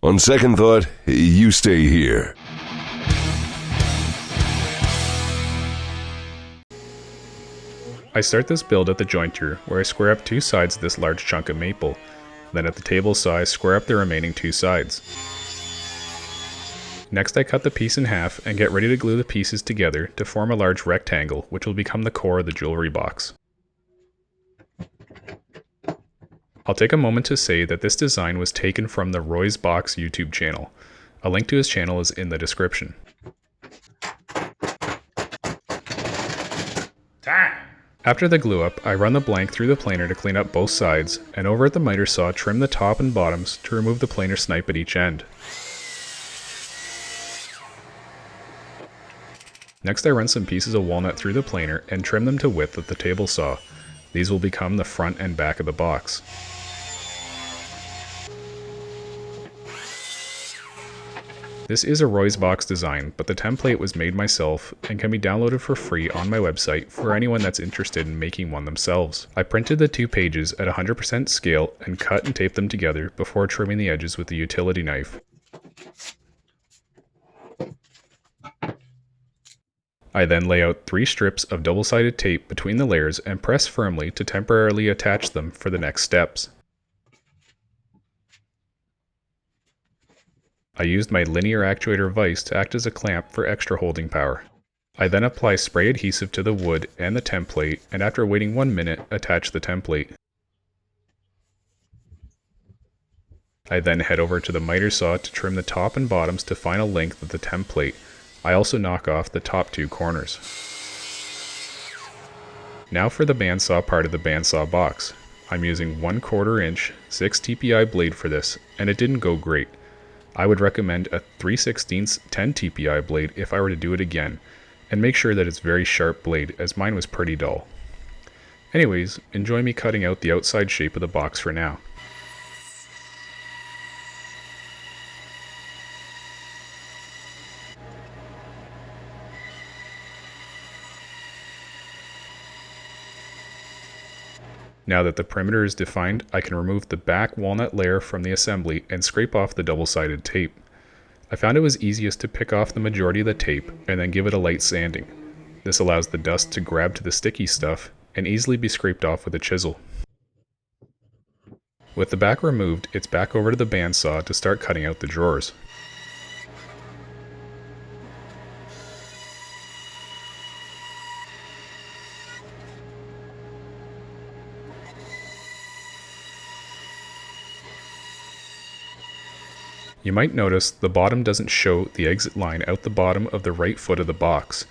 On second thought, you stay here. I start this build at the jointer, where I square up 2 sides of this large chunk of maple. Then at the table saw I square up the remaining 2 sides. Next I cut the piece in half and get ready to glue the pieces together to form a large rectangle, which will become the core of the jewelry box. I'll take a moment to say that this design was taken from the Roy's Box YouTube channel. A link to his channel is in the description. Time! After the glue up, I run the blank through the planer to clean up both sides, and over at the miter saw trim the top and bottoms to remove the planer snipe at each end. Next I run some pieces of walnut through the planer and trim them to width with the table saw. These will become the front and back of the box. This is a Roy's Box design, but the template was made myself and can be downloaded for free on my website for anyone that's interested in making one themselves. I printed the 2 pages at 100% scale and cut and taped them together before trimming the edges with a utility knife. I then lay out 3 strips of double-sided tape between the layers and press firmly to temporarily attach them for the next steps. I used my linear actuator vise to act as a clamp for extra holding power. I then apply spray adhesive to the wood and the template, and after waiting 1 minute, attach the template. I then head over to the miter saw to trim the top and bottoms to final length of the template. I also knock off the top 2 corners. Now for the bandsaw part of the bandsaw box. I'm using 1/4 inch 6 TPI blade for this, and it didn't go great. I would recommend a 3/16 10 TPI blade if I were to do it again, and make sure that it's very sharp blade as mine was pretty dull. Anyways, enjoy me cutting out the outside shape of the box for now. Now that the perimeter is defined, I can remove the back walnut layer from the assembly and scrape off the double-sided tape. I found it was easiest to pick off the majority of the tape and then give it a light sanding. This allows the dust to grab to the sticky stuff and easily be scraped off with a chisel. With the back removed, it's back over to the bandsaw to start cutting out the drawers. You might notice the bottom doesn't show the exit line out the bottom of the right foot of the box.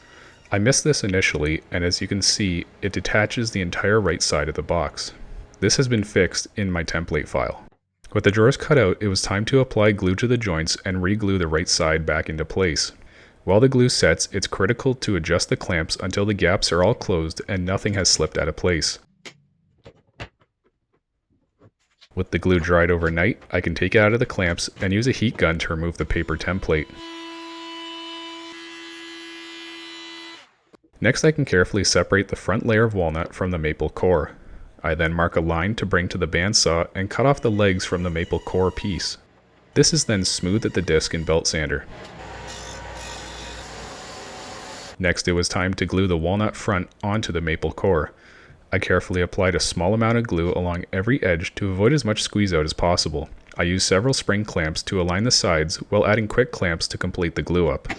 I missed this initially, and as you can see, it detaches the entire right side of the box. This has been fixed in my template file. With the drawers cut out, it was time to apply glue to the joints and re-glue the right side back into place. While the glue sets, it's critical to adjust the clamps until the gaps are all closed and nothing has slipped out of place. With the glue dried overnight, I can take it out of the clamps and use a heat gun to remove the paper template. Next, I can carefully separate the front layer of walnut from the maple core. I then mark a line to bring to the bandsaw and cut off the legs from the maple core piece. This is then smoothed at the disc and belt sander. Next, it was time to glue the walnut front onto the maple core. I carefully applied a small amount of glue along every edge to avoid as much squeeze out as possible. I used several spring clamps to align the sides while adding quick clamps to complete the glue up.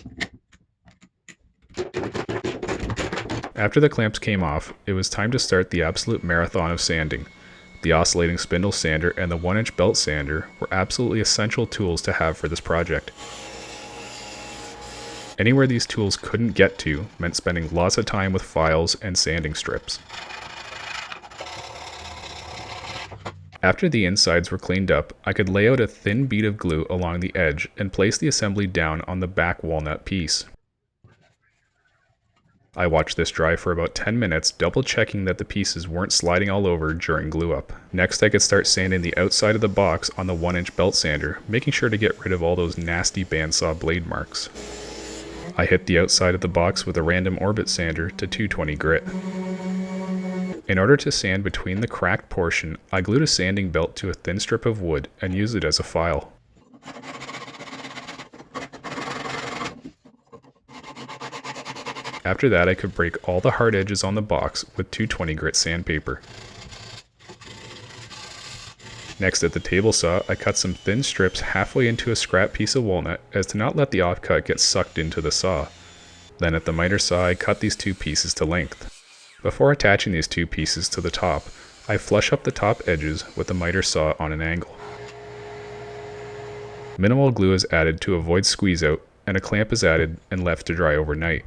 After the clamps came off, it was time to start the absolute marathon of sanding. The oscillating spindle sander and the 1-inch belt sander were absolutely essential tools to have for this project. Anywhere these tools couldn't get to meant spending lots of time with files and sanding strips. After the insides were cleaned up, I could lay out a thin bead of glue along the edge and place the assembly down on the back walnut piece. I watched this dry for about 10 minutes, double checking that the pieces weren't sliding all over during glue up. Next, I could start sanding the outside of the box on the 1-inch belt sander, making sure to get rid of all those nasty bandsaw blade marks. I hit the outside of the box with a random orbit sander to 220 grit. In order to sand between the cracked portion, I glued a sanding belt to a thin strip of wood and used it as a file. After that, I could break all the hard edges on the box with 220 grit sandpaper. Next, at the table saw, I cut some thin strips halfway into a scrap piece of walnut as to not let the offcut get sucked into the saw. Then at the miter saw, I cut these two pieces to length. Before attaching these two pieces to the top, I flush up the top edges with the miter saw on an angle. Minimal glue is added to avoid squeeze out, and a clamp is added and left to dry overnight.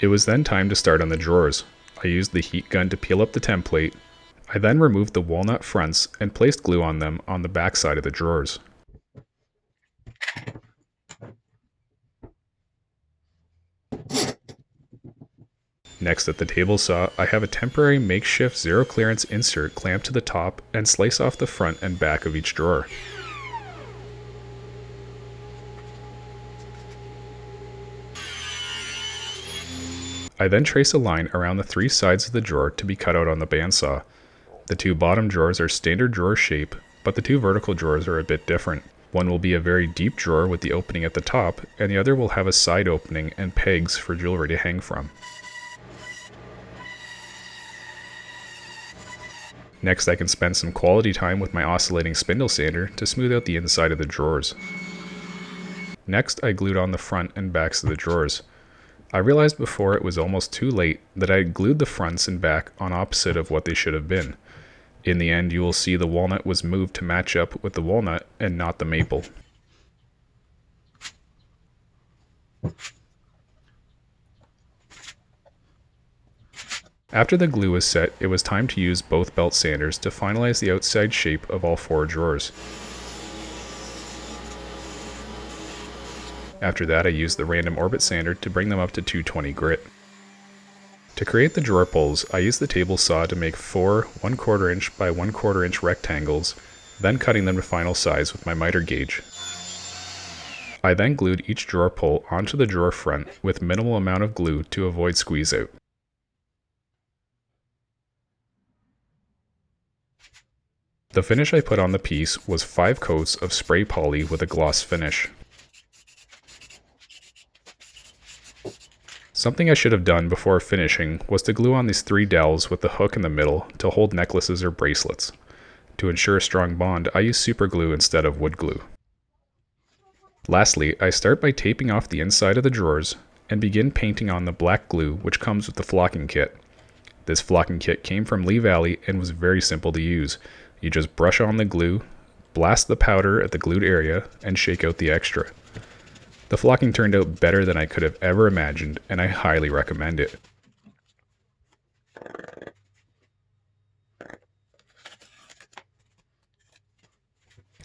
It was then time to start on the drawers. I used the heat gun to peel up the template. I then removed the walnut fronts and placed glue on them on the back side of the drawers. Next at the table saw, I have a temporary makeshift zero clearance insert clamped to the top and slice off the front and back of each drawer. I then trace a line around the three sides of the drawer to be cut out on the bandsaw. The two bottom drawers are standard drawer shape, but the two vertical drawers are a bit different. One will be a very deep drawer with the opening at the top, and the other will have a side opening and pegs for jewelry to hang from. Next, I can spend some quality time with my oscillating spindle sander to smooth out the inside of the drawers. Next, I glued on the front and backs of the drawers. I realized before it was almost too late that I had glued the fronts and back on opposite of what they should have been. In the end, you will see the walnut was moved to match up with the walnut and not the maple. After the glue was set, it was time to use both belt sanders to finalize the outside shape of all four drawers. After that, I used the random orbit sander to bring them up to 220 grit. To create the drawer pulls, I used the table saw to make 4 1/4 inch by 1/4 inch rectangles, then cutting them to final size with my miter gauge. I then glued each drawer pull onto the drawer front with minimal amount of glue to avoid squeeze out. The finish I put on the piece was 5 coats of spray poly with a gloss finish. Something I should have done before finishing was to glue on these 3 dowels with the hook in the middle to hold necklaces or bracelets. To ensure a strong bond, I use super glue instead of wood glue. Lastly, I start by taping off the inside of the drawers and begin painting on the black glue which comes with the flocking kit. This flocking kit came from Lee Valley and was very simple to use. You just brush on the glue, blast the powder at the glued area, and shake out the extra. The flocking turned out better than I could have ever imagined, and I highly recommend it.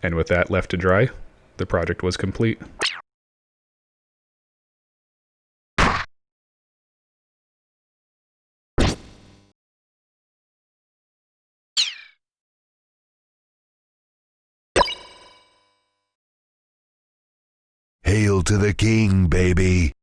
And with that left to dry, the project was complete. Hail to the king, baby.